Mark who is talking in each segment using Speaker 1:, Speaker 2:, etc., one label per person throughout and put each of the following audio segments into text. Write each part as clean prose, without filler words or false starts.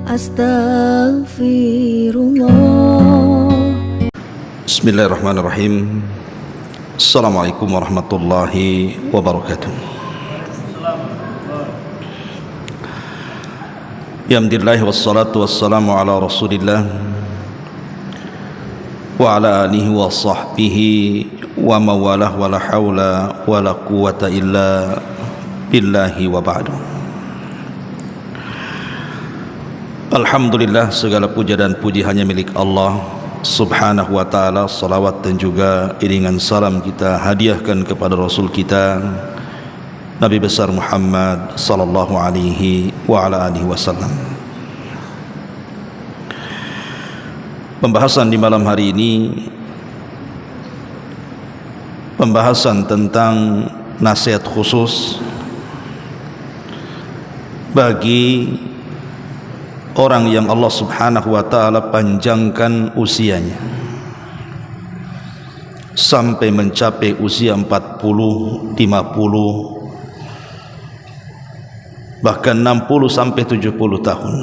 Speaker 1: Astaghfirullah.
Speaker 2: Bismillahirrahmanirrahim. Assalamualaikum warahmatullahi wabarakatuh. Alhamdulillah wassalatu wassalamu ala rasulillah wa ala alihi wa sahbihi wa mawalah wa la hawla wa la quwata illa billahi wa ba'du. Alhamdulillah, segala puja dan puji hanya milik Allah subhanahu wa ta'ala. Salawat dan juga iringan salam kita hadiahkan kepada Rasul kita Nabi besar Muhammad sallallahu alaihi wa ala alihi wasallam. Pembahasan di malam hari ini, pembahasan tentang nasihat khusus bagi orang yang Allah subhanahu wa ta'ala panjangkan usianya sampai mencapai usia 40, 50, bahkan 60 sampai 70 tahun.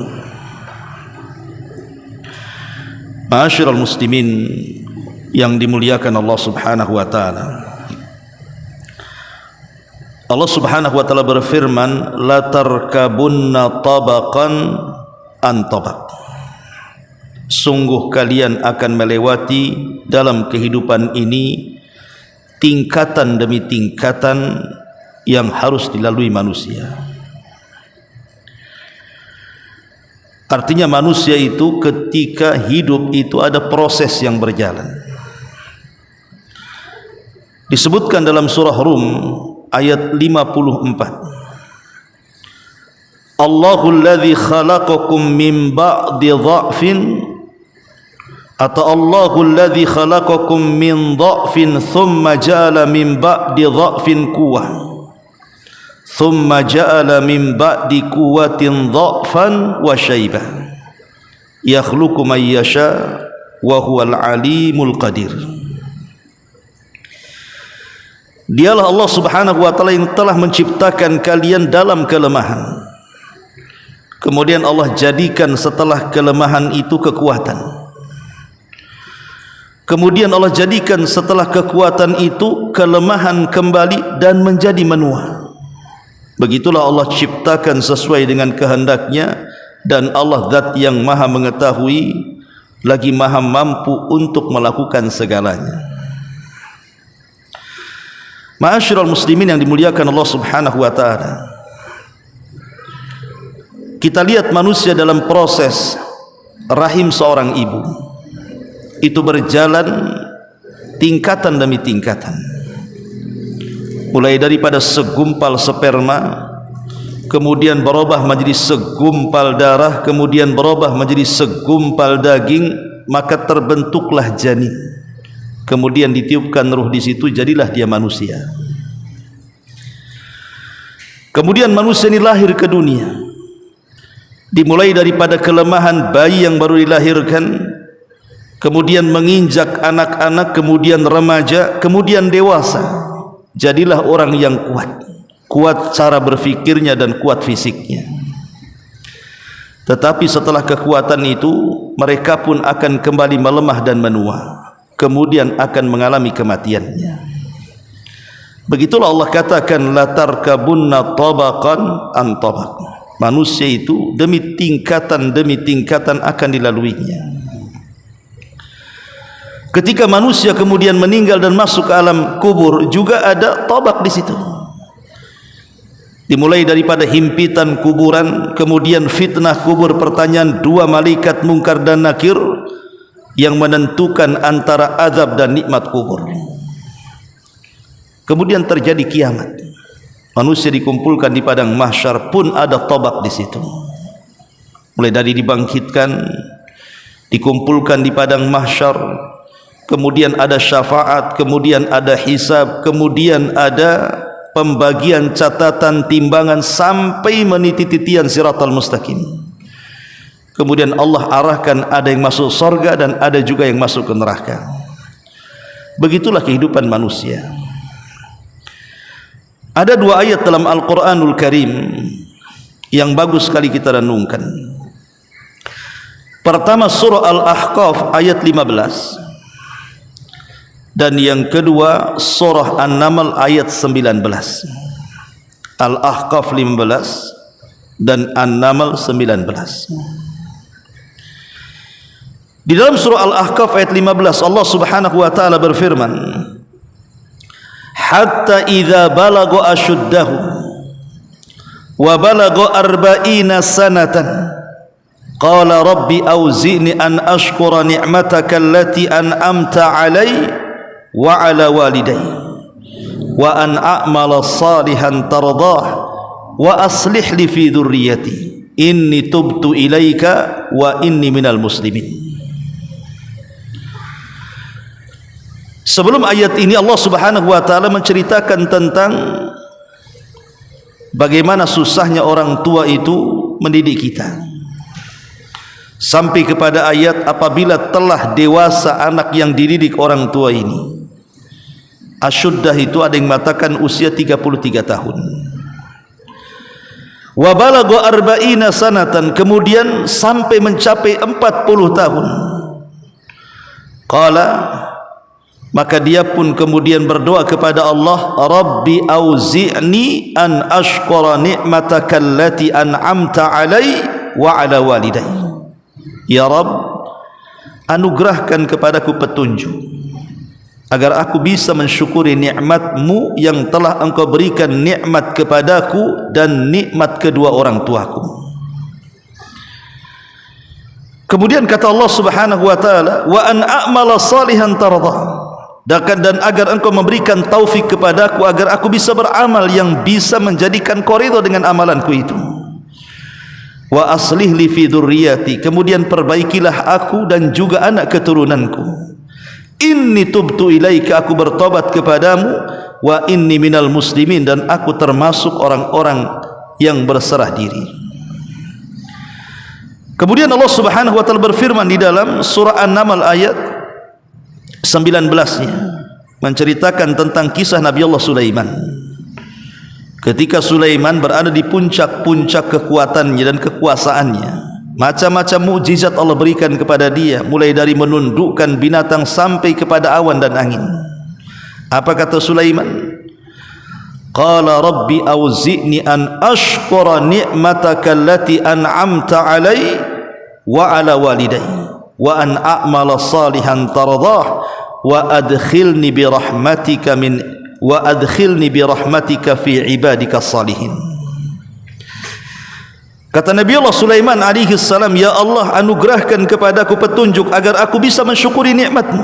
Speaker 2: Ma'asyiral muslimin yang dimuliakan Allah subhanahu wa ta'ala, Allah subhanahu wa ta'ala berfirman, la tarkabunna tabaqan an tabaq, sungguh kalian akan melewati dalam kehidupan ini tingkatan demi tingkatan yang harus dilalui manusia. Artinya manusia itu ketika hidup itu ada proses yang berjalan. Disebutkan dalam surah Rum ayat 54, Allahul ladzi khalaqakum min ba'di dha'fin, atau Allahul ladzi khalaqakum min dha'fin thumma ja'ala min ba'di dha'fin quwwah thumma ja'ala min ba'di quwwatin dha'fan wa syaibah yakhluqu man yasha wa huwal alimul qadir. Dialah Allah subhanahu wa ta'ala yang telah menciptakan kalian dalam kelemahan, kemudian Allah jadikan setelah kelemahan itu kekuatan, kemudian Allah jadikan setelah kekuatan itu kelemahan kembali dan menjadi menua. Begitulah Allah ciptakan sesuai dengan kehendaknya, dan Allah zat yang maha mengetahui lagi maha mampu untuk melakukan segalanya. Ma'asyiral muslimin yang dimuliakan Allah subhanahu wa ta'ala, kita lihat manusia dalam proses rahim seorang ibu itu berjalan tingkatan demi tingkatan, mulai daripada segumpal sperma, kemudian berubah menjadi segumpal darah, kemudian berubah menjadi segumpal daging, maka terbentuklah janin, kemudian ditiupkan ruh di situ, jadilah dia manusia. Kemudian manusia ini lahir ke dunia, dimulai daripada kelemahan bayi yang baru dilahirkan, kemudian menginjak anak-anak, kemudian remaja, kemudian dewasa. Jadilah orang yang kuat cara berfikirnya dan kuat fisiknya. Tetapi setelah kekuatan itu, mereka pun akan kembali melemah dan menua, kemudian akan mengalami kematiannya. Begitulah Allah katakan, la tarkabunna tabaqan an tabaq, manusia itu demi tingkatan akan dilaluinya. Ketika manusia kemudian meninggal dan masuk ke alam kubur, juga ada tabaq di situ. Dimulai daripada himpitan kuburan, kemudian fitnah kubur, pertanyaan dua malaikat Munkar dan Nakir yang menentukan antara azab dan nikmat kubur. Kemudian terjadi kiamat, manusia dikumpulkan di padang mahsyar, pun ada tabaq di situ. Mulai dari dibangkitkan, dikumpulkan di padang mahsyar, kemudian ada syafaat, kemudian ada hisab, kemudian ada pembagian catatan timbangan sampai meniti titian siratal mustaqim. Kemudian Allah arahkan, ada yang masuk surga dan ada juga yang masuk ke neraka. Begitulah kehidupan manusia. Ada dua ayat dalam Al-Quranul Karim yang bagus sekali kita renungkan. Pertama surah Al-Ahqaf ayat 15, dan yang kedua surah An-Naml ayat 19. Al-Ahqaf 15 dan An-Naml 19. Di dalam surah Al-Ahqaf ayat 15 Allah Subhanahu wa taala berfirman, hatta idza balagha ashuddahu wa balagha 40 sanatan qala rabbi auzi'ni an ashkura ni'mataka allati an'amta 'alayya wa 'ala walidayya wa an a'mala salihan tardah wa aslih li fi dhurriyyati inni tubtu ilaika wa inni minal muslimin. Sebelum ayat ini Allah Subhanahu wa taala menceritakan tentang bagaimana susahnya orang tua itu mendidik kita, sampai kepada ayat apabila telah dewasa anak yang dididik orang tua ini. Asyuddah itu ada yang mengatakan usia 33 tahun. Wa balagha 40 sanatan, kemudian sampai mencapai 40 tahun. Qala, maka dia pun kemudian berdoa kepada Allah, Rabbi auzi'ni an ashkura ni'mataka allati an'amta 'alayya wa 'ala walidayya. Ya Rabb, anugerahkan kepadaku petunjuk agar aku bisa mensyukuri nikmat-Mu yang telah Engkau berikan, nikmat kepadaku dan nikmat kedua orang tuaku. Kemudian kata Allah Subhanahu wa taala, wa an a'mala salihan tardah, dan agar Engkau memberikan taufik kepadaku agar aku bisa beramal yang bisa menjadikan Kau ridha dengan amalanku itu. Wa aslih li fi dzurriyyati, kemudian perbaikilah aku dan juga anak keturunanku. Inni tubtu ilaika, aku bertobat kepadamu. Wa inni minal muslimin, dan aku termasuk orang-orang yang berserah diri. Kemudian Allah Subhanahu wa taala berfirman di dalam surah An-Naml ayat 19-nya, menceritakan tentang kisah Nabi Allah Sulaiman. Ketika Sulaiman berada di puncak-puncak kekuatannya dan kekuasaannya, macam-macam mukjizat Allah berikan kepada dia, mulai dari menundukkan binatang sampai kepada awan dan angin. Apa kata Sulaiman? Qala rabbi auzi'ni an ashkura ni'mataka allati an'amta 'alayya wa 'ala walidayya wa an a'mala salihan tardah wa adkhilni bi rahmatika fi ibadika salihin. Kata Nabi Allah Sulaiman alaihi salam, ya Allah, anugerahkan kepadaku petunjuk agar aku bisa mensyukuri nikmat-Mu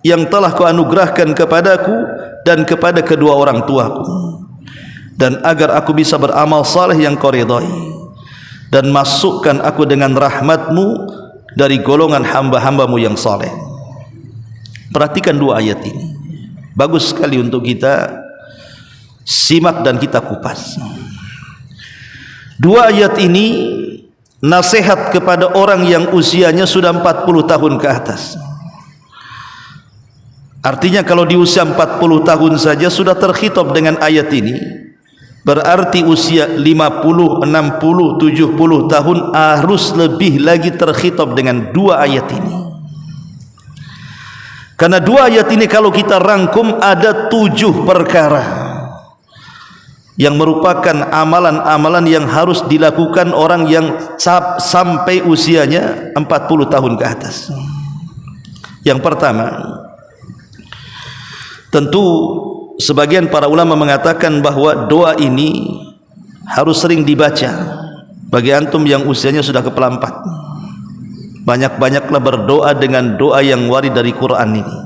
Speaker 2: yang telah Kau anugerahkan kepadaku dan kepada kedua orang tuaku, dan agar aku bisa beramal saleh yang Kau ridhai, dan masukkan aku dengan rahmat-Mu dari golongan hamba-hamba-Mu yang saleh. Perhatikan dua ayat ini, bagus sekali untuk kita simak dan kita kupas. Dua ayat ini nasihat kepada orang yang usianya sudah 40 tahun ke atas. Artinya kalau di usia 40 tahun saja sudah terkhitab dengan ayat ini, berarti usia 50, 60, 70 tahun harus lebih lagi terkhitab dengan dua ayat ini. Karena dua ayat ini kalau kita rangkum ada 7 perkara yang merupakan amalan-amalan yang harus dilakukan orang yang sampai usianya 40 tahun ke atas. Yang pertama, tentu sebagian para ulama mengatakan bahwa doa ini harus sering dibaca bagi antum yang usianya sudah kepala 4. Banyak-banyaklah berdoa dengan doa yang warid dari Quran ini.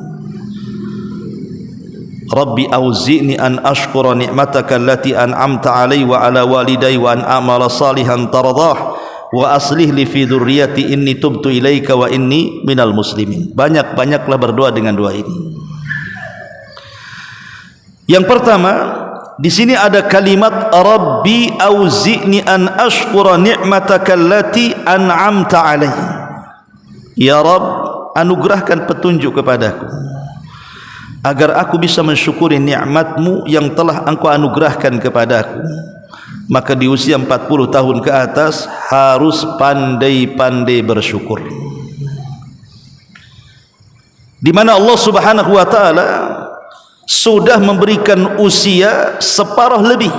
Speaker 2: Rabbi auzi'ni an ashkura ni'mataka allati an'amta 'alayya wa 'ala walidayya wa an a'mala salihan tardah wa aslih li fi dzurriyyati inni tubtu ilaika wa inni minal muslimin. Banyak-banyaklah berdoa dengan doa ini. Yang pertama, di sini ada kalimat Rabbi auzi'ni an ashkura ni'mataka allati an'amta 'alayya. Ya Rabb, anugerahkan petunjuk kepadaku agar aku bisa mensyukuri nikmat-Mu yang telah Engkau anugerahkan kepadaku. Maka di usia 40 tahun ke atas harus pandai-pandai bersyukur. di mana Allah Subhanahu wa taala sudah memberikan usia separuh lebih.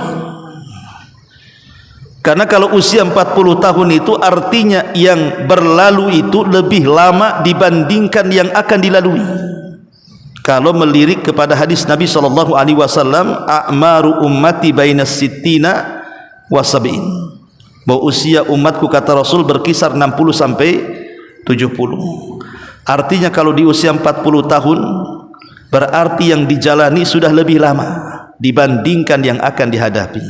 Speaker 2: Karena kalau usia 40 tahun itu artinya yang berlalu itu lebih lama dibandingkan yang akan dilalui. Kalau melirik kepada hadis Nabi sallallahu alaihi wasallam, a'maru ummati bainas sittina wa sab'in, bahwa usia umatku kata Rasul berkisar 60 sampai 70. Artinya kalau di usia 40 tahun berarti yang dijalani sudah lebih lama dibandingkan yang akan dihadapi.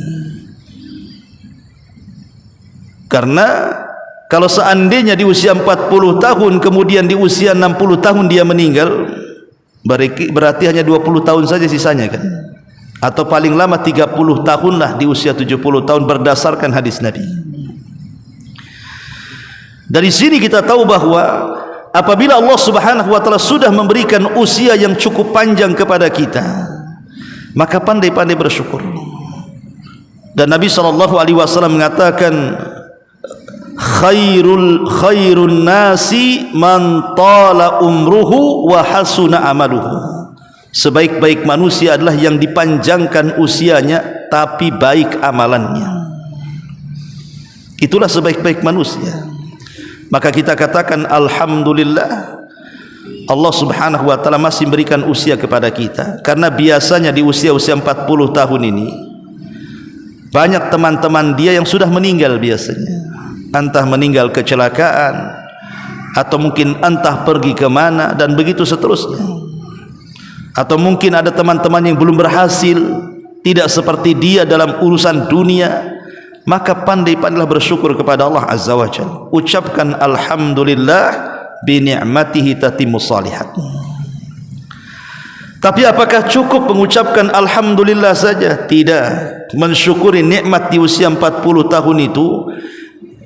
Speaker 2: Karena kalau seandainya di usia 40 tahun kemudian di usia 60 tahun dia meninggal, berarti hanya 20 tahun saja sisanya kan, atau paling lama 30 tahun lah di usia 70 tahun berdasarkan hadis Nabi. Dari sini kita tahu bahwa apabila Allah Subhanahu wa taala sudah memberikan usia yang cukup panjang kepada kita, maka pandai-pandai bersyukur. Dan Nabi sallallahu alaihi wasallam mengatakan, khairun nasi man tala umruhu wa hasuna amaluhu. Sebaik-baik manusia adalah yang dipanjangkan usianya tapi baik amalannya. Itulah sebaik-baik manusia. Maka kita katakan alhamdulillah Allah Subhanahu wa taala masih memberikan usia kepada kita. Karena biasanya di usia-usia 40 tahun ini banyak teman-teman dia yang sudah meninggal biasanya. Entah meninggal kecelakaan atau mungkin entah pergi ke mana dan begitu seterusnya. Atau mungkin ada teman-teman yang belum berhasil, tidak seperti dia dalam urusan dunia. Maka pandai-pandailah bersyukur kepada Allah Azza wa Jalla. Ucapkan alhamdulillah bi ni'matihi tatimmus shalihat. Tapi apakah cukup mengucapkan alhamdulillah saja? Tidak. Mensyukuri nikmat di usia 40 tahun itu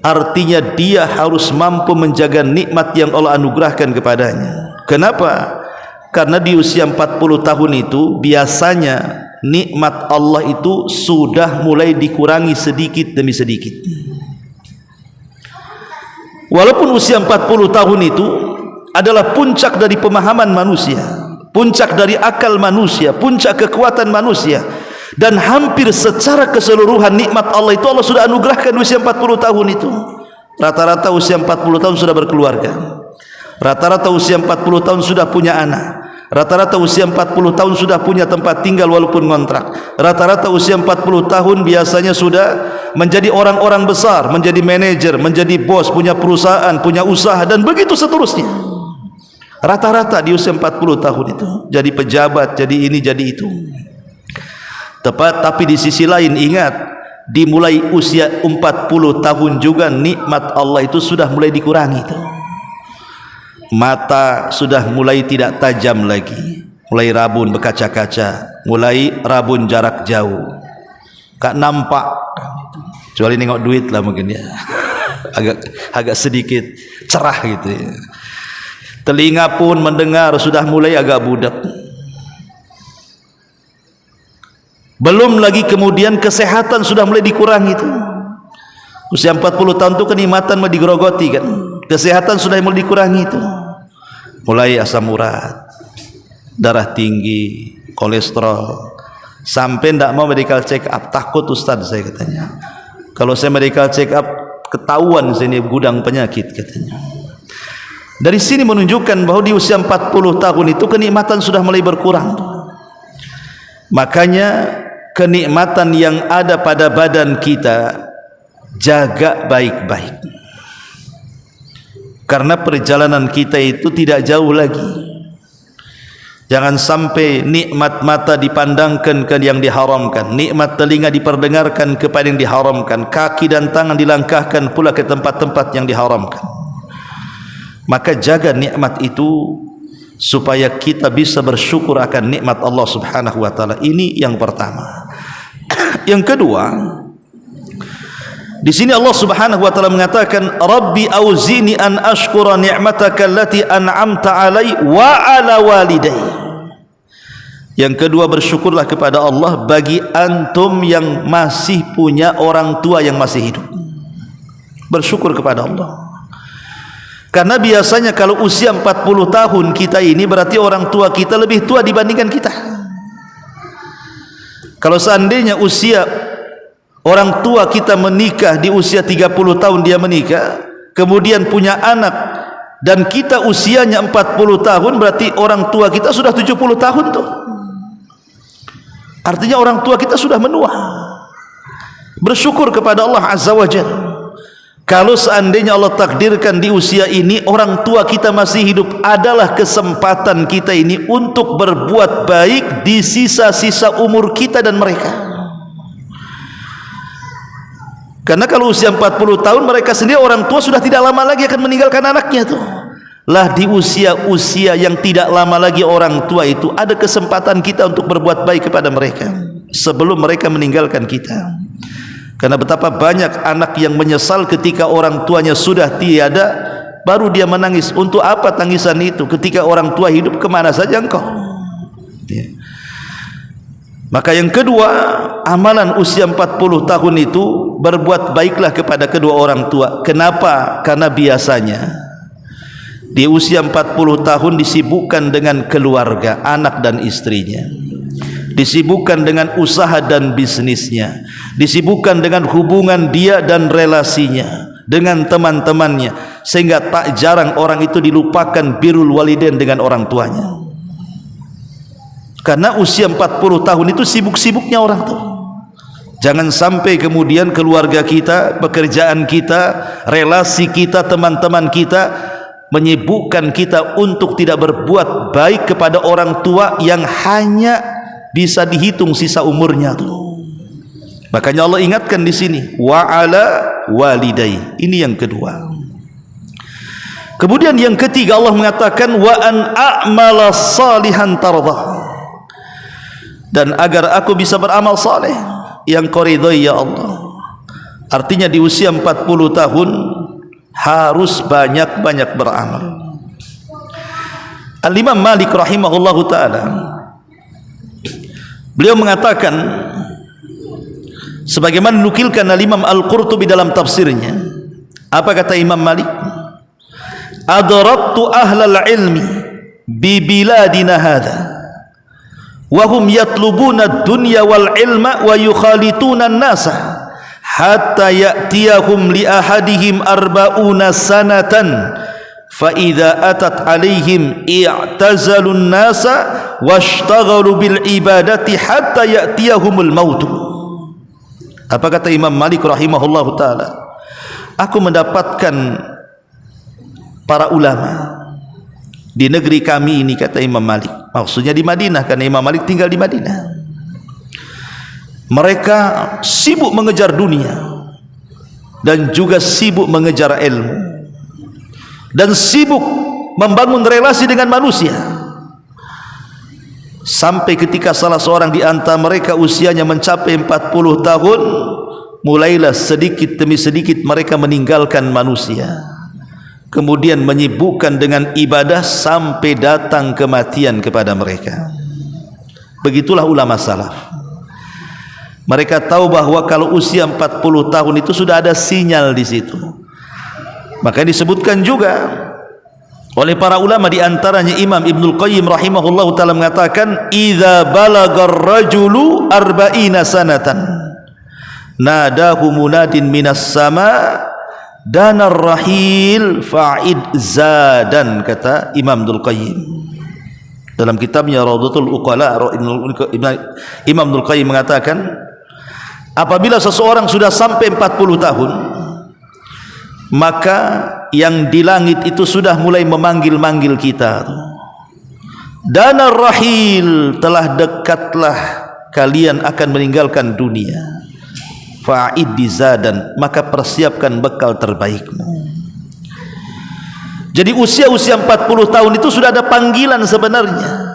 Speaker 2: artinya dia harus mampu menjaga nikmat yang Allah anugerahkan kepadanya. Kenapa? Karena di usia 40 tahun itu biasanya nikmat Allah itu sudah mulai dikurangi sedikit demi sedikit. Walaupun usia 40 tahun itu adalah puncak dari pemahaman manusia, puncak dari akal manusia, puncak kekuatan manusia, dan hampir secara keseluruhan nikmat Allah itu Allah sudah anugerahkan usia 40 tahun itu. Rata-rata usia 40 tahun sudah berkeluarga, rata-rata usia 40 tahun sudah punya anak, rata-rata usia 40 tahun sudah punya tempat tinggal walaupun kontrak, rata-rata usia 40 tahun biasanya sudah menjadi orang-orang besar, menjadi manajer, menjadi bos, punya perusahaan, punya usaha dan begitu seterusnya. Rata-rata di usia 40 tahun itu jadi pejabat, jadi ini, jadi itu. Tepat, tapi di sisi lain ingat, dimulai usia 40 tahun juga nikmat Allah itu sudah mulai dikurangi itu. Mata sudah mulai tidak tajam lagi, mulai rabun berkaca-kaca, mulai rabun jarak jauh, gak nampak, kecuali nengok duit lah mungkin ya, agak sedikit cerah gitu ya. Telinga pun mendengar sudah mulai agak budak. Belum lagi kemudian kesehatan sudah mulai dikurangi itu. Usia 40 tahun itu kenikmatan mau digerogoti kan, kesehatan sudah mulai dikurangi itu. Mulai asam urat, darah tinggi, kolesterol, sampai tidak mau medical check up. Takut Ustaz saya katanya, kalau saya medical check up ketahuan saya ini gudang penyakit katanya. Dari sini menunjukkan bahwa di usia 40 tahun itu kenikmatan sudah mulai berkurang. Makanya kenikmatan yang ada pada badan kita jaga baik-baik, karena perjalanan kita itu tidak jauh lagi. Jangan sampai nikmat mata dipandangkan ke yang diharamkan, nikmat telinga diperdengarkan kepada yang diharamkan, kaki dan tangan dilangkahkan pula ke tempat-tempat yang diharamkan. Maka jaga nikmat itu supaya kita bisa bersyukur akan nikmat Allah Subhanahu wa taala. Ini yang pertama. Yang kedua, di sini Allah Subhanahu wa taala mengatakan, Rabbi auzini an ashkura ni'mataka allati an'amta 'alai wa 'ala walidai. Yang kedua, bersyukurlah kepada Allah bagi antum yang masih punya orang tua yang masih hidup. Bersyukur kepada Allah. Karena biasanya kalau usia 40 tahun kita ini berarti orang tua kita lebih tua dibandingkan kita. Kalau seandainya usia orang tua kita menikah di usia 30 tahun dia menikah, kemudian punya anak dan kita usianya 40 tahun, berarti orang tua kita sudah 70 tahun tuh. Artinya orang tua kita sudah menua. Bersyukur kepada Allah Azza wa Jalla. Kalau seandainya Allah takdirkan di usia ini orang tua kita masih hidup, adalah kesempatan kita ini untuk berbuat baik di sisa-sisa umur kita dan mereka. Karena kalau usia 40 tahun mereka sendiri orang tua sudah tidak lama lagi akan meninggalkan anaknya tuh. Lah di usia-usia yang tidak lama lagi orang tua itu ada kesempatan kita untuk berbuat baik kepada mereka sebelum mereka meninggalkan kita. Karena betapa banyak anak yang menyesal ketika orang tuanya sudah tiada, baru dia menangis. Untuk apa tangisan itu? Ketika orang tua hidup, kemana saja engkau? Ya. Maka yang kedua, amalan usia 40 tahun itu berbuat baiklah kepada kedua orang tua. Kenapa? Karena biasanya di usia 40 tahun disibukkan dengan keluarga, anak dan istrinya, disibukkan dengan usaha dan bisnisnya, disibukkan dengan hubungan dia dan relasinya dengan teman-temannya, sehingga tak jarang orang itu dilupakan birrul walidain dengan orang tuanya. Karena usia 40 tahun itu sibuk-sibuknya orang tua. Jangan sampai kemudian keluarga kita, pekerjaan kita, relasi kita, teman-teman kita menyibukkan kita untuk tidak berbuat baik kepada orang tua yang hanya bisa dihitung sisa umurnya tuh. Makanya Allah ingatkan di sini, wa ala walidai. Ini yang kedua. Kemudian yang ketiga Allah mengatakan wa an a'mala salihan tardah. Dan agar aku bisa beramal saleh yang kau ridhai ya Allah. Artinya di usia 40 tahun harus banyak-banyak beramal. Al-Imam Malik rahimahullahu ta'ala, beliau mengatakan sebagaimana dinukilkan Al-Imam Al-Qurtubi dalam tafsirnya. Apa kata Imam Malik? Adraktu ahlal ilmi bi biladina hadha wa hum yatlubuna ad-dunya wal ilma wa yukhalituna an-nasa hatta ya'tiyahum li ahadihim arba'una sanatan fa idza atat alaihim i'tazalun nasa washtaghalu bil ibadati hatta ya'tiyahumul maut. Apa kata Imam Malik rahimahullahu taala? Aku mendapatkan para ulama di negeri kami ini, kata Imam Malik, maksudnya di Madinah, karena Imam Malik tinggal di Madinah. Mereka sibuk mengejar dunia dan juga sibuk mengejar ilmu dan sibuk membangun relasi dengan manusia, sampai ketika salah seorang di antara mereka usianya mencapai 40 tahun, mulailah sedikit demi sedikit mereka meninggalkan manusia, kemudian menyibukkan dengan ibadah sampai datang kematian kepada mereka. Begitulah ulama salaf. Mereka tahu bahwa kalau usia 40 tahun itu sudah ada sinyal di situ. Maka disebutkan juga oleh para ulama, di antaranya Imam Ibnul Qayyim rahimahullahu taala mengatakan, "Idza balagar rajulu arba'ina sanatan nadahu munadin minas sama danar rahil fa'id zadan," kata Imam Ibnul Qayyim dalam kitabnya Rawdatul Uqala. Imam Ibnul Qayyim mengatakan, apabila seseorang sudah sampai 40 tahun, maka yang di langit itu sudah mulai memanggil-manggil kita. Danar rahil, telah dekatlah kalian akan meninggalkan dunia. Fa'id dizadan, maka persiapkan bekal terbaikmu. Jadi usia-usia 40 tahun itu sudah ada panggilan sebenarnya.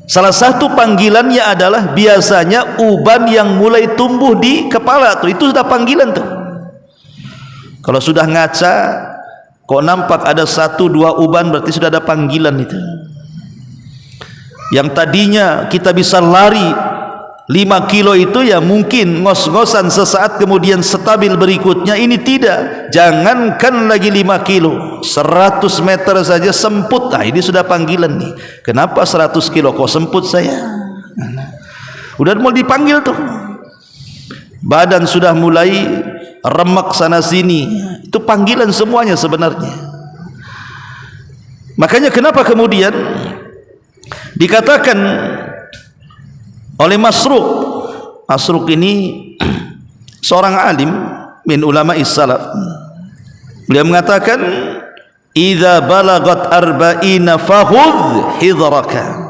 Speaker 2: Salah satu panggilannya adalah biasanya uban yang mulai tumbuh di kepala tuh, itu sudah panggilan tuh. Kalau sudah ngaca kok nampak ada 1-2 uban, berarti sudah ada panggilan itu. Yang tadinya kita bisa lari 5 kilo itu ya mungkin ngos-ngosan sesaat kemudian stabil berikutnya. Ini tidak, jangankan lagi 5 kilo, 100 meter saja semput. Nah, ini sudah panggilan nih. Kenapa 100 kilo kok semput saya? Udah mau dipanggil tuh, badan sudah mulai remek sana sini. Itu panggilan semuanya sebenarnya. Makanya kenapa kemudian dikatakan oleh Masruq ini seorang alim min ulama salaf. Beliau mengatakan, "Idza balagat arba'ina fakhudh hidraka."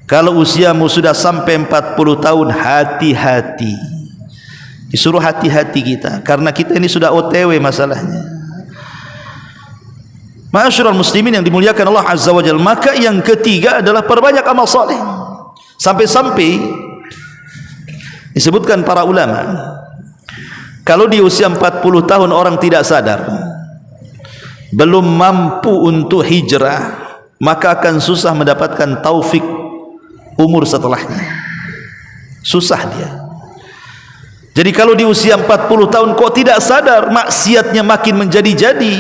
Speaker 2: Kalau usiamu sudah sampai 40 tahun, hati-hati. Disuruh hati-hati kita, karena kita ini sudah OTW masalahnya. Ma'asyiral muslimin yang dimuliakan Allah Azza wa Jalla, maka yang ketiga adalah perbanyak amal saleh. Sampai-sampai disebutkan para ulama, kalau di usia 40 tahun orang tidak sadar, belum mampu untuk hijrah, maka akan susah mendapatkan taufik umur setelahnya. Susah dia. Jadi kalau di usia 40 tahun kok tidak sadar, maksiatnya makin menjadi-jadi,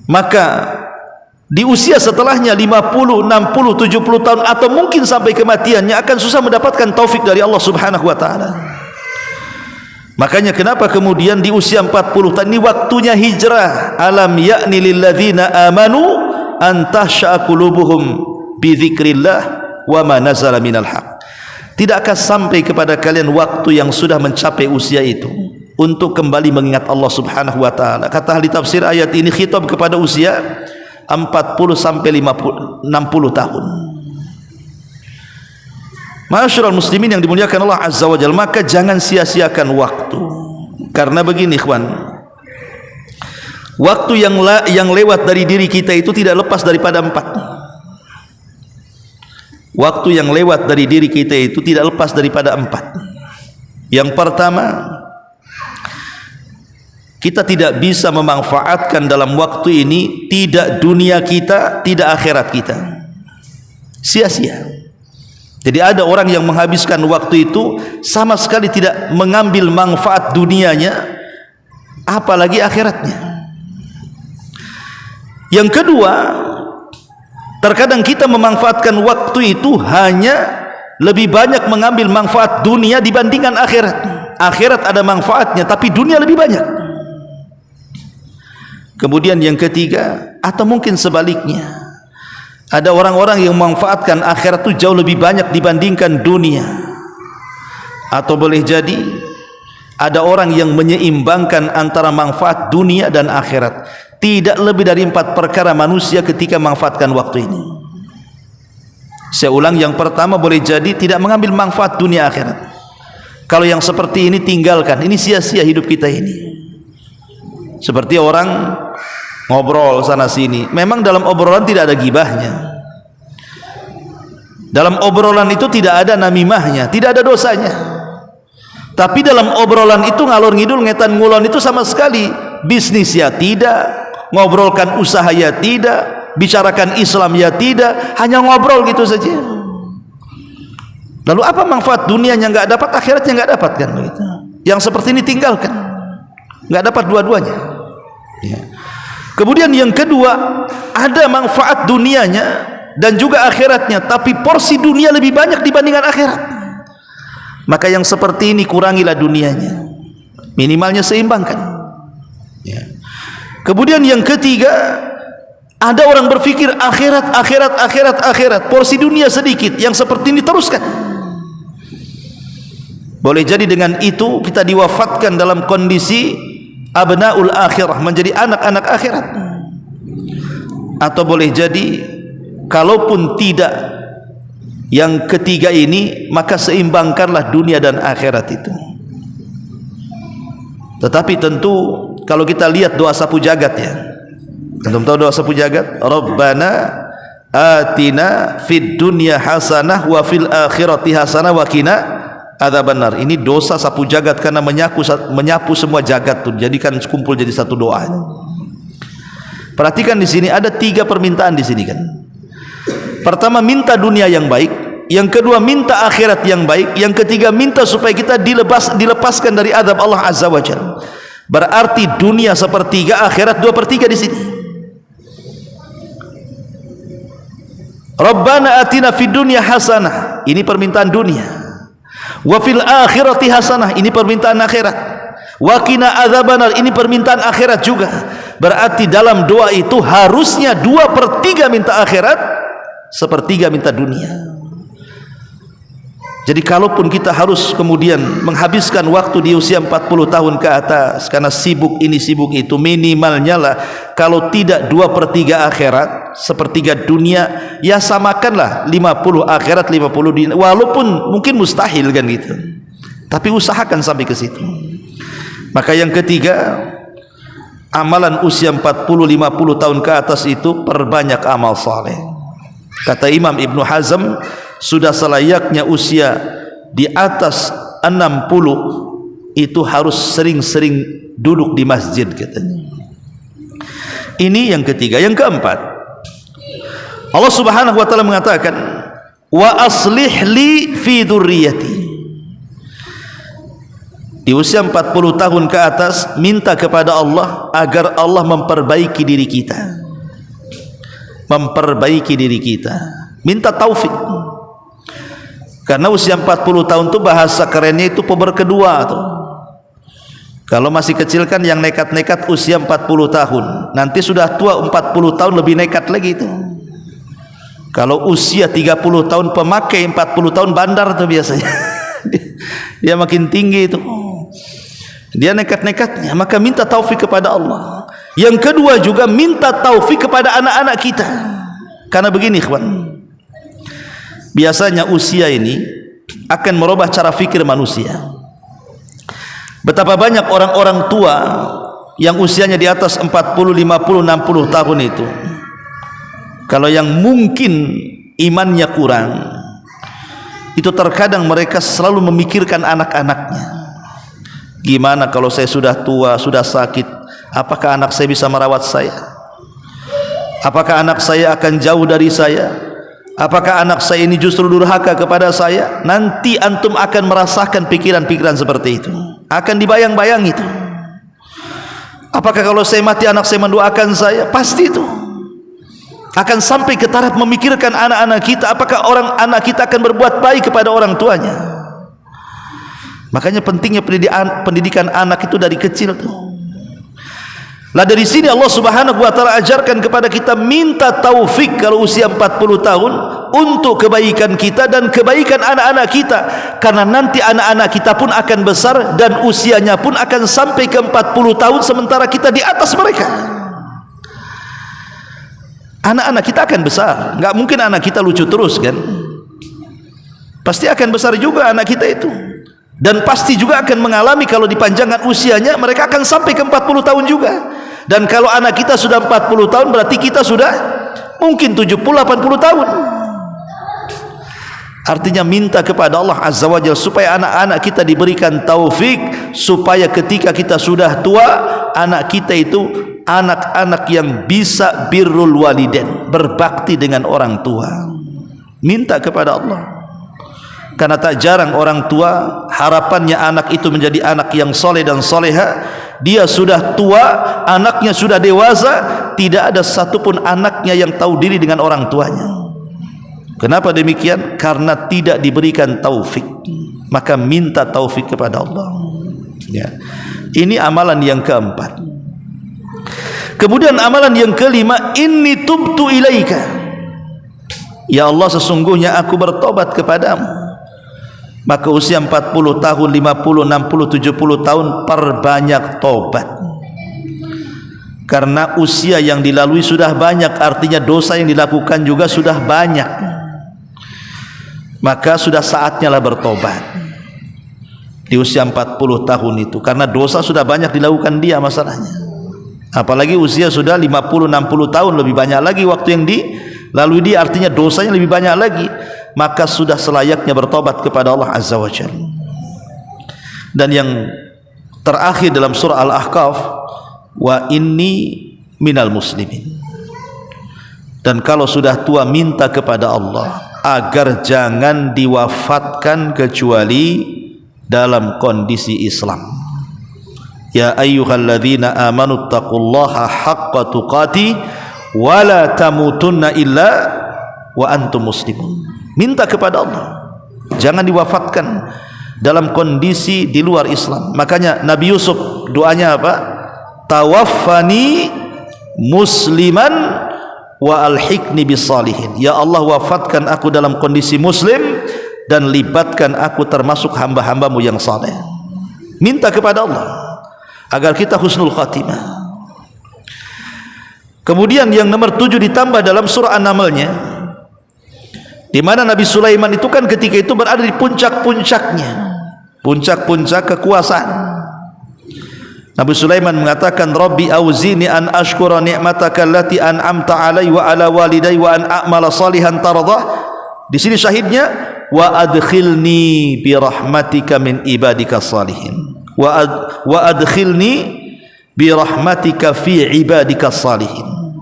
Speaker 2: maka di usia setelahnya 50, 60, 70 tahun atau mungkin sampai kematiannya akan susah mendapatkan taufik dari Allah Subhanahu wa taala. Makanya kenapa kemudian di usia 40 tahun ini waktunya hijrah. Alam ya'ni lil ladzina amanu an tahsha'a qulubuhum bi dzikrillah wa ma nazala minal haq. Tidakkah sampai kepada kalian waktu yang sudah mencapai usia itu untuk kembali mengingat Allah Subhanahu wa taala? Kata ahli tafsir, ayat ini khitab kepada usia 40 sampai 60 tahun. Ma'asyiral muslimin yang dimuliakan Allah Azza wa Jalla, maka jangan sia-siakan waktu. Karena begini ikhwan, waktu yang lewat dari diri kita itu tidak lepas daripada 4. Waktu yang lewat dari diri kita itu tidak lepas daripada 4. Yang pertama, kita tidak bisa memanfaatkan dalam waktu ini tidak dunia kita, tidak akhirat kita. Sia-sia. Jadi ada orang yang menghabiskan waktu itu sama sekali tidak mengambil manfaat dunianya, apalagi akhiratnya. Yang kedua, terkadang kita memanfaatkan waktu itu hanya lebih banyak mengambil manfaat dunia dibandingkan akhirat. Akhirat ada manfaatnya, tapi dunia lebih banyak. Kemudian yang ketiga, atau mungkin sebaliknya, ada orang-orang yang memanfaatkan akhirat itu jauh lebih banyak dibandingkan dunia. Atau boleh jadi ada orang yang menyeimbangkan antara manfaat dunia dan akhirat. Tidak lebih dari 4 perkara manusia ketika memanfaatkan waktu ini. Saya ulang, yang pertama boleh jadi tidak mengambil manfaat dunia akhirat. Kalau yang seperti ini tinggalkan, ini sia-sia hidup kita ini. Seperti orang ngobrol sana sini, memang dalam obrolan tidak ada gibahnya, dalam obrolan itu tidak ada namimahnya, tidak ada dosanya. Tapi dalam obrolan itu ngalor ngidul, ngetan ngulon itu sama sekali. Bisnis ya tidak, ngobrolkan usaha ya tidak, bicarakan Islam ya tidak, hanya ngobrol gitu saja. Lalu apa manfaat dunianya nggak dapat, akhiratnya nggak dapat kan begitu. Yang seperti ini tinggalkan, nggak dapat dua-duanya. Ya. Kemudian yang kedua, ada manfaat dunianya dan juga akhiratnya, tapi porsi dunia lebih banyak dibandingkan akhirat. Maka yang seperti ini kurangilah dunianya, minimalnya seimbangkan. Ya. Kemudian yang ketiga, ada orang berpikir akhirat, akhirat, akhirat, akhirat, porsi dunia sedikit. Yang seperti ini teruskan. Boleh jadi dengan itu kita diwafatkan dalam kondisi abnaul akhirah, menjadi anak-anak akhirat. Atau boleh jadi kalaupun tidak yang ketiga ini, maka seimbangkanlah dunia dan akhirat itu. Tetapi tentu kalau kita lihat doa sapu jagat ya, antum tahu doa sapu jagat? Rabbana atina fid dunya hasanah wa fil akhirati hasanah wa qina adzabannar. Ini dosa sapu jagat karena menyapu semua jagat tuh, jadikan kumpul jadi satu doa. Perhatikan di sini ada 3 permintaan di sini kan. Pertama, minta dunia yang baik. yang kedua minta akhirat yang baik, yang ketiga minta supaya kita dilepaskan dari azab Allah Azza wa Jalla. Berarti dunia sepertiga, akhirat 2/3 di sini. Rabbana atina fid dunya hasanah, ini permintaan dunia. Wa fil akhirati hasanah, ini permintaan akhirat. Wa qina adzabannar, ini permintaan akhirat juga. Berarti dalam doa itu harusnya 2/3 minta akhirat, 1/3 minta dunia. Jadi kalaupun kita harus kemudian menghabiskan waktu di usia 40 tahun ke atas karena sibuk ini sibuk itu, minimalnya lah kalau tidak 2/3 akhirat 1/3 dunia, ya samakanlah 50 akhirat 50 dunia, walaupun mungkin mustahil kan gitu, tapi usahakan sampai ke situ. Maka yang ketiga, amalan usia 40-50 tahun ke atas itu perbanyak amal saleh. Kata Imam Ibnu Hazm, sudah selayaknya usia di atas 60 itu harus sering-sering duduk di masjid katanya. Ini yang ketiga. Yang keempat, Allah Subhanahu wa taala mengatakan, wa aslih li fi dzurriyyati. Di usia 40 tahun ke atas minta kepada Allah agar Allah memperbaiki diri kita. Memperbaiki diri kita. Minta taufik. Karena usia 40 tahun itu bahasa kerennya itu puber kedua tuh. Kalau masih kecil kan yang nekat-nekat usia 40 tahun. Nanti sudah tua 40 tahun lebih nekat lagi itu. Kalau usia 30 tahun pemakai, 40 tahun bandar tuh biasanya. Dia makin tinggi itu. Dia nekat-nekatnya, maka minta taufik kepada Allah. Yang kedua juga minta taufik kepada anak-anak kita. Karena begini ikhwan, biasanya usia ini akan merubah cara fikir manusia. Betapa banyak orang-orang tua yang usianya di atas 40, 50, 60 tahun itu, kalau yang mungkin imannya kurang, itu terkadang mereka selalu memikirkan anak-anaknya. Gimana kalau saya sudah tua, sudah sakit, apakah anak saya bisa merawat saya? Apakah anak saya akan jauh dari saya? Apakah anak saya ini justru durhaka kepada saya? Nanti antum akan merasakan pikiran-pikiran seperti itu, akan dibayang-bayang itu. Apakah kalau saya mati anak saya mendoakan saya? Pasti itu akan sampai ke taraf memikirkan anak-anak kita, apakah anak kita akan berbuat baik kepada orang tuanya. Makanya pentingnya pendidikan anak itu dari kecil tuh. Lah dari sini Allah Subhanahu wa taala ajarkan kepada kita minta taufik kalau usia 40 tahun untuk kebaikan kita dan kebaikan anak-anak kita, karena nanti anak-anak kita pun akan besar dan usianya pun akan sampai ke 40 tahun sementara kita di atas mereka. Anak-anak kita akan besar, enggak mungkin anak kita lucu terus kan? Pasti akan besar juga anak kita itu. Dan pasti juga akan mengalami kalau dipanjangkan usianya mereka akan sampai ke 40 tahun juga. Dan kalau anak kita sudah 40 tahun berarti kita sudah mungkin 70-80 tahun. Artinya minta kepada Allah Azza wa Jalla supaya anak-anak kita diberikan taufik, supaya ketika kita sudah tua anak kita itu anak-anak yang bisa birrul walidain, berbakti dengan orang tua. Minta kepada Allah. Karena tak jarang orang tua harapannya anak itu menjadi anak yang soleh dan soleha. Dia sudah tua, anaknya sudah dewasa, tidak ada satupun anaknya yang tahu diri dengan orang tuanya. Kenapa demikian? Karena tidak diberikan taufik. Maka minta taufik kepada Allah ya. Ini amalan yang keempat. Kemudian amalan yang kelima, inni tubtu ilaika. Ya Allah, sesungguhnya aku bertobat kepadamu. Maka usia 40 tahun, 50, 60, 70 tahun perbanyak tobat. Karena usia yang dilalui sudah banyak, artinya dosa yang dilakukan juga sudah banyak. Maka sudah saatnya lah bertobat. Di usia 40 tahun itu, karena dosa sudah banyak dilakukan dia masalahnya. Apalagi usia sudah 50, 60 tahun, lebih banyak lagi waktu yang dilalui dia, artinya dosanya lebih banyak lagi. Maka sudah selayaknya bertobat kepada Allah Azza wa Jalla. Dan yang terakhir dalam surah Al-Ahqaf, wa inni minal muslimin. Dan kalau sudah tua minta kepada Allah agar jangan diwafatkan kecuali dalam kondisi Islam. Ya ayyuhalladzina amanu taqullaha haqqa tuqatih wa la tamutunna illa wa antum muslimun. Minta kepada Allah jangan diwafatkan dalam kondisi di luar Islam. Makanya Nabi Yusuf doanya apa? Tawaffani musliman wa alhiqni bisalihin. Ya Allah, wafatkan aku dalam kondisi muslim dan libatkan aku termasuk hamba-hambamu yang saleh. Minta kepada Allah agar kita husnul khatimah. Kemudian yang nomor 7 ditambah dalam surah An-Naml-nya, di mana Nabi Sulaiman itu kan ketika itu berada di puncak-puncaknya, puncak-puncak kekuasaan. Nabi Sulaiman mengatakan, Rabbi auzini an ashkura ni'mataka allati an'amta alai wa ala walidai wa an a'mala salihan tardah. Di sini syahidnya, wa adkhilni bi rahmatika min ibadika salihin. Wa adkhilni bi rahmatika fi ibadika salihin.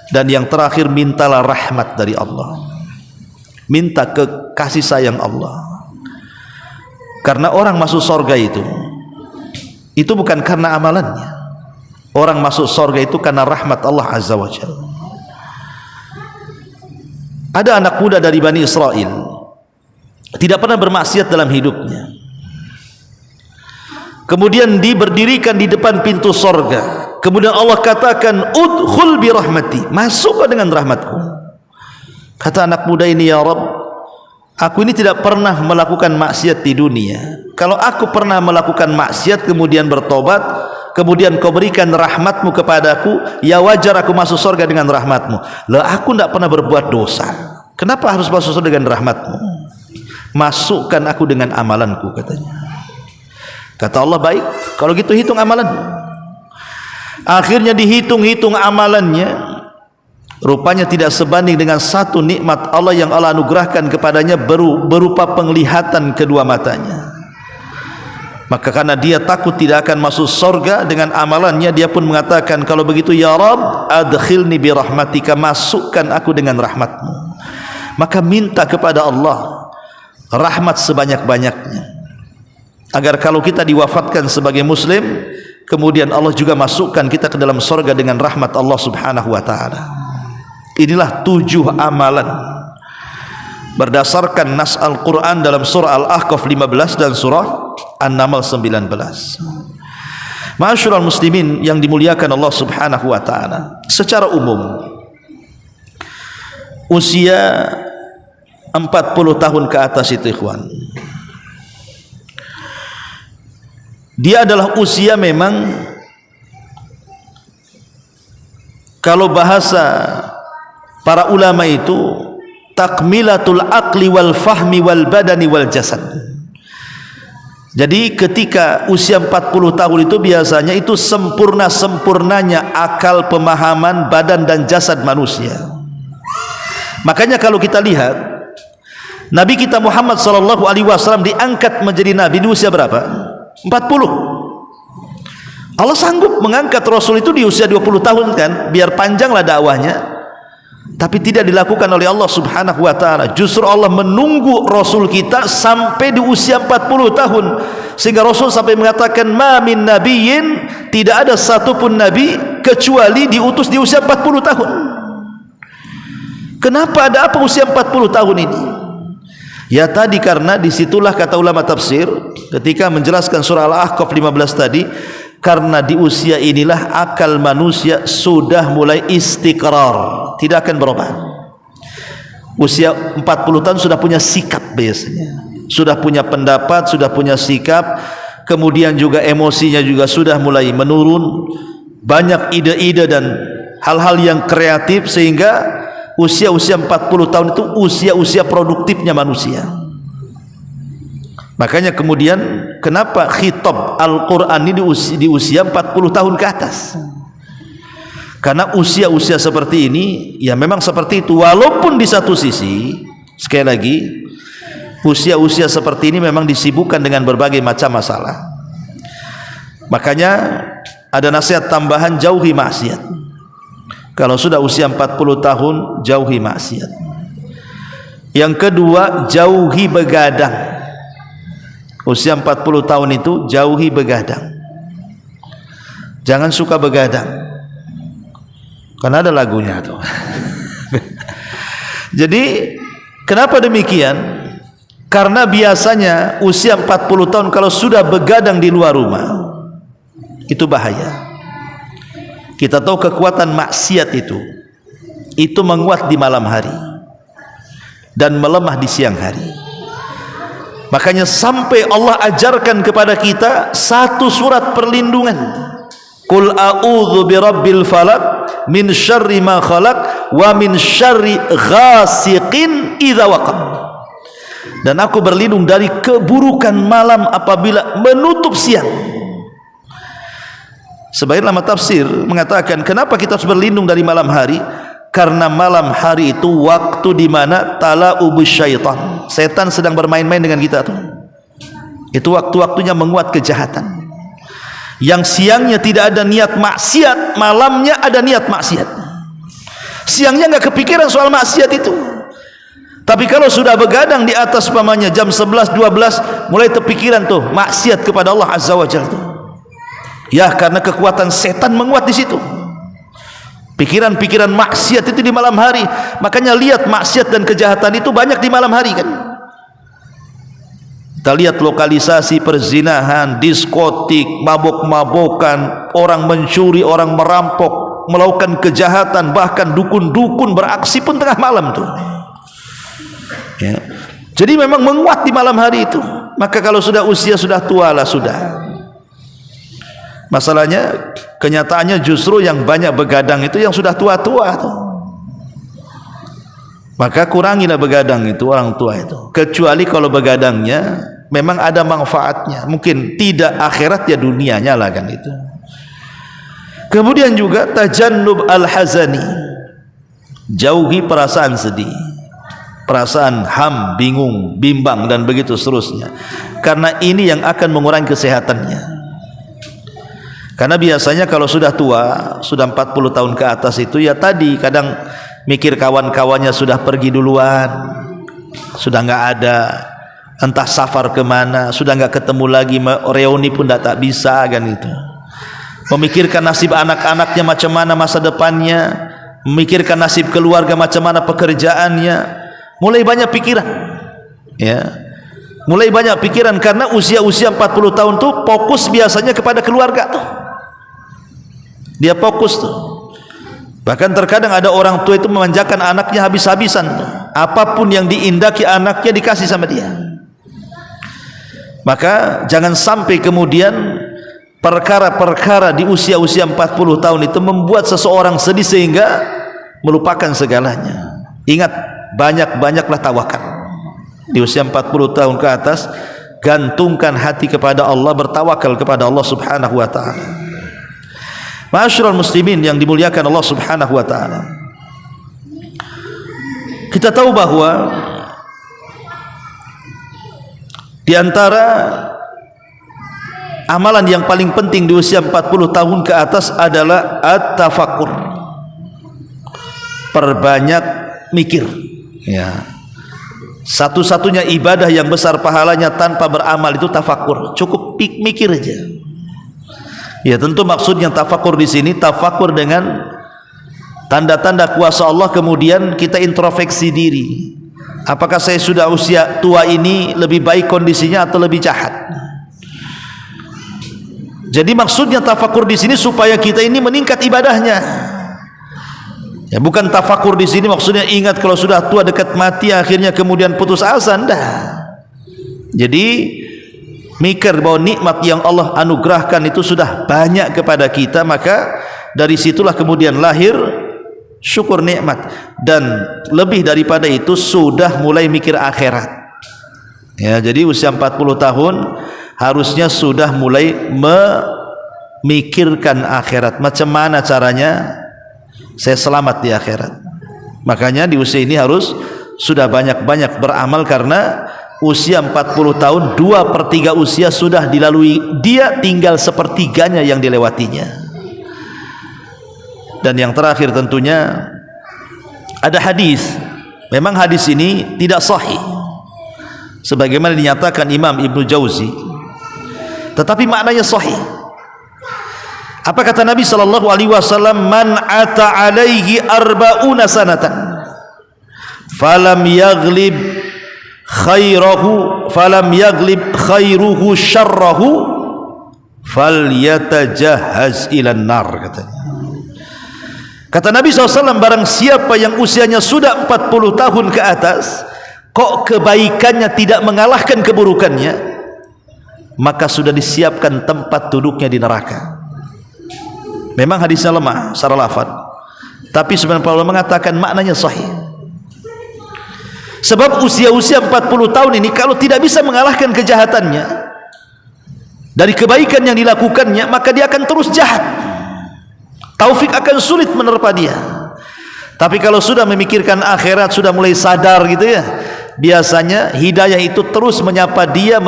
Speaker 2: Dan yang terakhir, mintalah rahmat dari Allah, minta kasih sayang Allah. Karena orang masuk surga itu bukan karena amalannya. Orang masuk surga itu karena rahmat Allah Azza wa Jalla. Ada anak muda dari Bani Israel tidak pernah bermaksiat dalam hidupnya. Kemudian diberdirikan di depan pintu surga. Kemudian Allah katakan, udkhul bi rahmati, masuk dengan rahmatku. Kata anak muda ini, ya Rabb, aku ini tidak pernah melakukan maksiat di dunia. Kalau aku pernah melakukan maksiat kemudian bertobat, kemudian kau berikan rahmatmu kepadaku, ya wajar aku masuk surga dengan rahmatmu. Lah aku tidak pernah berbuat dosa, kenapa harus masuk surga dengan rahmatmu? Masukkan aku dengan amalanku, katanya. Kata Allah, baik, kalau gitu hitung amalanmu. Akhirnya dihitung-hitung amalannya, rupanya tidak sebanding dengan satu nikmat Allah yang Allah anugerahkan kepadanya berupa penglihatan kedua matanya. Maka karena dia takut tidak akan masuk surga dengan amalannya, dia pun mengatakan, kalau begitu ya Rabb, adkhilni bi rahmatika, masukkan aku dengan rahmatmu. Maka minta kepada Allah rahmat sebanyak-banyaknya, agar kalau kita diwafatkan sebagai muslim, kemudian Allah juga masukkan kita ke dalam surga dengan rahmat Allah Subhanahu wa ta'ala. Inilah 7 amalan berdasarkan nas Al-Quran dalam surah Al-Ahqaf 15 dan surah An-Naml 19. Ma'asyiral muslimin yang dimuliakan Allah Subhanahu wa ta'ala, secara umum usia 40 tahun ke atas itu, ikhwan, dia adalah usia memang, kalau bahasa para ulama itu, takmilatul aqli wal fahmi wal badani wal jasad. Jadi ketika usia 40 tahun itu biasanya itu sempurnanya akal, pemahaman, badan dan jasad manusia. Makanya kalau kita lihat Nabi kita Muhammad sallallahu alaihi wasallam diangkat menjadi nabi di usia berapa? 40. Allah sanggup mengangkat Rasul itu di usia 20 tahun kan, biar panjanglah dakwahnya. Tapi tidak dilakukan oleh Allah Subhanahu wa ta'ala. Justru Allah menunggu Rasul kita sampai di usia 40 tahun, sehingga Rasul sampai mengatakan, ma min nabiyyin, tidak ada satupun nabi kecuali diutus di usia 40 tahun. Kenapa, ada apa usia 40 tahun ini? Ya tadi, karena disitulah kata ulama tafsir ketika menjelaskan surah Al-Ahqaf 15 tadi, karena di usia inilah akal manusia sudah mulai istiqrar, tidak akan berubah. Usia 40 tahun sudah punya sikap, biasanya sudah punya pendapat, sudah punya sikap, kemudian juga emosinya juga sudah mulai menurun, banyak ide-ide dan hal-hal yang kreatif, sehingga usia-usia 40 tahun itu usia-usia produktifnya manusia. Makanya kemudian kenapa khitab Al-Quran ini di usia 40 tahun ke atas? Karena usia-usia seperti ini ya memang seperti itu. Walaupun di satu sisi, sekali lagi, usia-usia seperti ini memang disibukkan dengan berbagai macam masalah. Makanya ada nasihat tambahan, jauhi maksiat. Kalau sudah usia 40 tahun, jauhi maksiat. Yang kedua, jauhi begadang. Usia 40 tahun itu jauhi begadang. Jangan suka begadang. Karena ada lagunya tuh. Jadi kenapa demikian? Karena biasanya usia 40 tahun kalau sudah begadang di luar rumah, itu bahaya. Kita tahu kekuatan maksiat itu menguat di malam hari dan melemah di siang hari. Makanya sampai Allah ajarkan kepada kita satu surat perlindungan. Qul a'udzu birabbil falaq min syarri ma khalaq wa min syarri ghasiqin idza waqab. Dan aku berlindung dari keburukan malam apabila menutup siang. Sebagian ulama tafsir mengatakan kenapa kita harus berlindung dari malam hari? Karena malam hari itu waktu di mana tala'ubus syaitan. Setan sedang bermain-main dengan kita tuh. Itu waktu-waktunya menguat kejahatan. Yang siangnya tidak ada niat maksiat, malamnya ada niat maksiat. Siangnya enggak kepikiran soal maksiat itu. Tapi kalau sudah begadang di atas pamannya jam 11 12 mulai terpikiran tuh maksiat kepada Allah Azza wa Jalla tuh. Ya, karena kekuatan setan menguat di situ. Pikiran-pikiran maksiat itu di malam hari. Makanya lihat maksiat dan kejahatan itu banyak di malam hari kan. Kita lihat lokalisasi perzinahan, diskotik, mabok-mabokan, orang mencuri, orang merampok, melakukan kejahatan, bahkan dukun-dukun beraksi pun tengah malam tuh. Ya. Jadi memang menguat di malam hari itu. Maka kalau sudah usia sudah tua lah sudah. Masalahnya kenyataannya justru yang banyak begadang itu yang sudah tua-tua tuh. Maka kurangilah begadang itu orang tua itu. Kecuali kalau begadangnya memang ada manfaatnya. Mungkin tidak akhirat ya dunianya lah kan itu. Kemudian juga tajannub al-hazani. Jauhi perasaan sedih. Perasaan ham, bingung, bimbang dan begitu seterusnya. Karena ini yang akan mengurangi kesehatannya. Karena biasanya kalau sudah tua, sudah 40 tahun ke atas itu ya tadi kadang mikir kawan-kawannya sudah pergi duluan, sudah enggak ada, entah safar kemana, sudah enggak ketemu lagi, reuni pun tak bisa kan itu. Memikirkan nasib anak-anaknya macam mana masa depannya, memikirkan nasib keluarga macam mana pekerjaannya, mulai banyak pikiran. Ya. Mulai banyak pikiran karena usia-usia 40 tahun tuh fokus biasanya kepada keluarga tuh. Dia fokus tuh. Bahkan terkadang ada orang tua itu memanjakan anaknya habis-habisan tuh. Apapun yang diindaki anaknya dikasih sama dia. Maka jangan sampai kemudian perkara-perkara di usia-usia 40 tahun itu membuat seseorang sedih sehingga melupakan segalanya. Ingat, banyak-banyaklah tawakal. Di usia 40 tahun ke atas, gantungkan hati kepada Allah, bertawakal kepada Allah Subhanahu wa taala. Ma'asyiral muslimin yang dimuliakan Allah Subhanahu wa taala. Kita tahu bahwa di antara amalan yang paling penting di usia 40 tahun ke atas adalah at-tafakkur. Perbanyak mikir. Ya. Satu-satunya ibadah yang besar pahalanya tanpa beramal itu tafakkur. Cukup mikir aja. Ya tentu maksudnya tafakur di sini tafakur dengan tanda-tanda kuasa Allah, kemudian kita introspeksi diri. Apakah saya sudah usia tua ini lebih baik kondisinya atau lebih jahat? Jadi maksudnya tafakur di sini supaya kita ini meningkat ibadahnya. Ya bukan tafakur di sini maksudnya ingat kalau sudah tua dekat mati akhirnya kemudian putus asa, enggak. Jadi mikir bahwa nikmat yang Allah anugerahkan itu sudah banyak kepada kita, maka dari situlah kemudian lahir syukur nikmat, dan lebih daripada itu sudah mulai mikir akhirat. Ya, jadi usia 40 tahun harusnya sudah mulai memikirkan akhirat. Macam mana caranya saya selamat di akhirat. Makanya di usia ini harus sudah banyak-banyak beramal, karena usia 40 tahun 2/3 usia sudah dilalui, dia tinggal sepertiganya yang dilewatinya. Dan yang terakhir tentunya ada hadis Memang hadis ini tidak sahih sebagaimana dinyatakan Imam Ibnu Jauzi, tetapi maknanya sahih. Apa kata Nabi sallallahu alaihi wasallam? Man ata alaihi arba'una sanatan falam yaghlib khairuhu syarrahu falyatajahhaz ilan nar, katanya. Kata Nabi SAW, barang siapa yang usianya sudah 40 tahun ke atas kok kebaikannya tidak mengalahkan keburukannya, maka sudah disiapkan tempat duduknya di neraka. Memang hadisnya lemah secara lafaz, tapi sebenarnya para ulama mengatakan maknanya sahih. Sebab usia-usia 40 tahun ini kalau tidak bisa mengalahkan kejahatannya dari kebaikan yang dilakukannya, maka dia akan terus jahat. Taufik akan sulit menerpa dia. Tapi kalau sudah memikirkan akhirat, sudah mulai sadar gitu ya, biasanya hidayah itu terus menyapa dia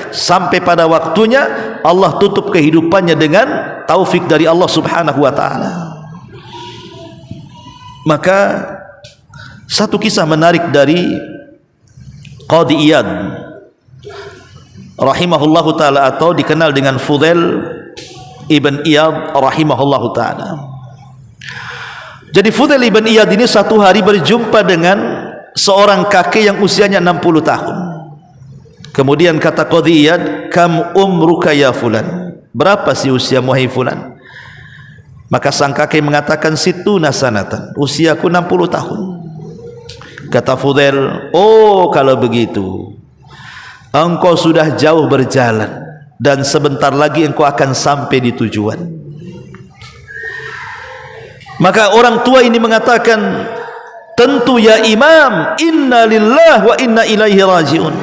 Speaker 2: sampai pada waktunya Allah tutup kehidupannya dengan taufik dari Allah Subhanahu wa taala. Maka satu kisah menarik dari Qadhi Iyad rahimahullahu taala, atau dikenal dengan Fudail Ibn Iyad rahimahullahu taala. Jadi Fudail Ibn Iyad ini satu hari berjumpa dengan seorang kakek yang usianya 60 tahun. Kemudian kata Qadhi Iyad, kam umruka ya fulan, berapa sih usiamu hai fulan? Maka sang kakek mengatakan, situna sanatan, usiaku 60 tahun. Kata Fudail, oh kalau begitu engkau sudah jauh berjalan dan sebentar lagi engkau akan sampai di tujuan. Maka orang tua ini mengatakan, tentu ya imam, inna lillahi wa inna ilaihi rajiun,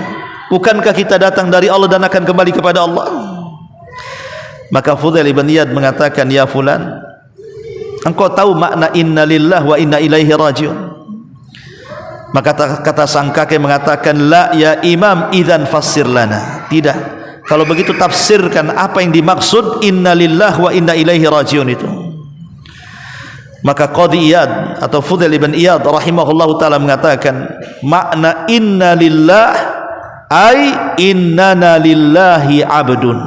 Speaker 2: bukankah kita datang dari Allah dan akan kembali kepada Allah? Maka Fudail ibn Iyad mengatakan, ya fulan, engkau tahu makna inna lillahi wa inna ilaihi rajiun? Maka kata sang kakek mengatakan, la ya imam, idzan fassir lana. Tidak, kalau begitu tafsirkan apa yang dimaksud inna lillahi wa inna ilaihi rajiun itu. Maka Qadhi Iyad atau Fudail ibn Iyad rahimahullahu taala mengatakan, makna inna lillah ay innana lillahi abdun.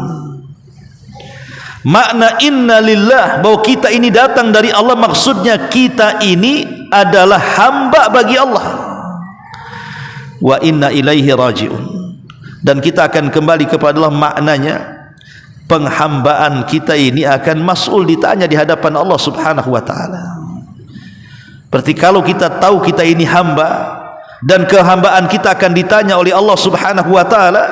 Speaker 2: Makna inna lillah, bahwa kita ini datang dari Allah, maksudnya kita ini adalah hamba bagi Allah. Wa inna ilaihi rajiun, dan kita akan kembali kepada Allah. Maknanya penghambaan kita ini akan mas'ul, ditanya di hadapan Allah Subhanahu wa taala. Berarti kalau kita tahu kita ini hamba dan kehambaan kita akan ditanya oleh Allah Subhanahu wa taala,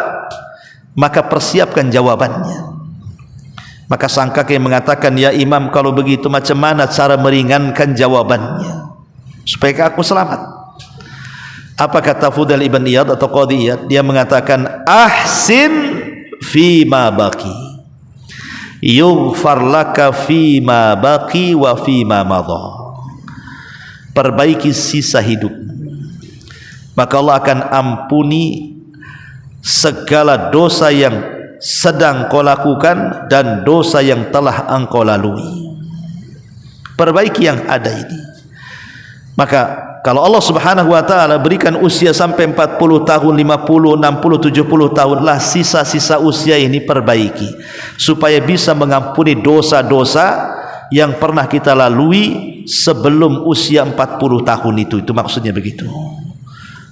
Speaker 2: maka persiapkan jawabannya. Maka sang kakek mengatakan, ya imam, kalau begitu macam mana cara meringankan jawabannya supaya aku selamat? Apa kata Fudail ibn Iyad atau Qadhi Iyad? Dia mengatakan, ahsin fima baqi yughfar laka fima baqi wa fima madha. Perbaiki sisa hidup, maka Allah akan ampuni segala dosa yang sedang kau lakukan dan dosa yang telah engkau lalui. Perbaiki yang ada ini. Maka kalau Allah Subhanahu wa taala berikan usia sampai 40 tahun, 50, 60, 70 tahun lah, sisa-sisa usia ini perbaiki supaya bisa mengampuni dosa-dosa yang pernah kita lalui sebelum usia 40 tahun itu maksudnya begitu.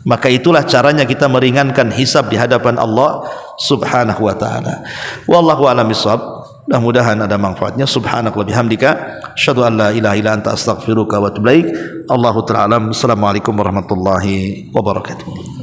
Speaker 2: Maka itulah caranya kita meringankan hisab di hadapan Allah Subhanahu wa taala. Wallahu a'lam bishawab. Mudah-mudahan ada manfaatnya. Subhanakallah bihamdika, asyhadu an la ilaha illa anta astaghfiruka wa atubu ilaik. Allahu ta'ala alam. Assalamualaikum warahmatullahi wabarakatuh.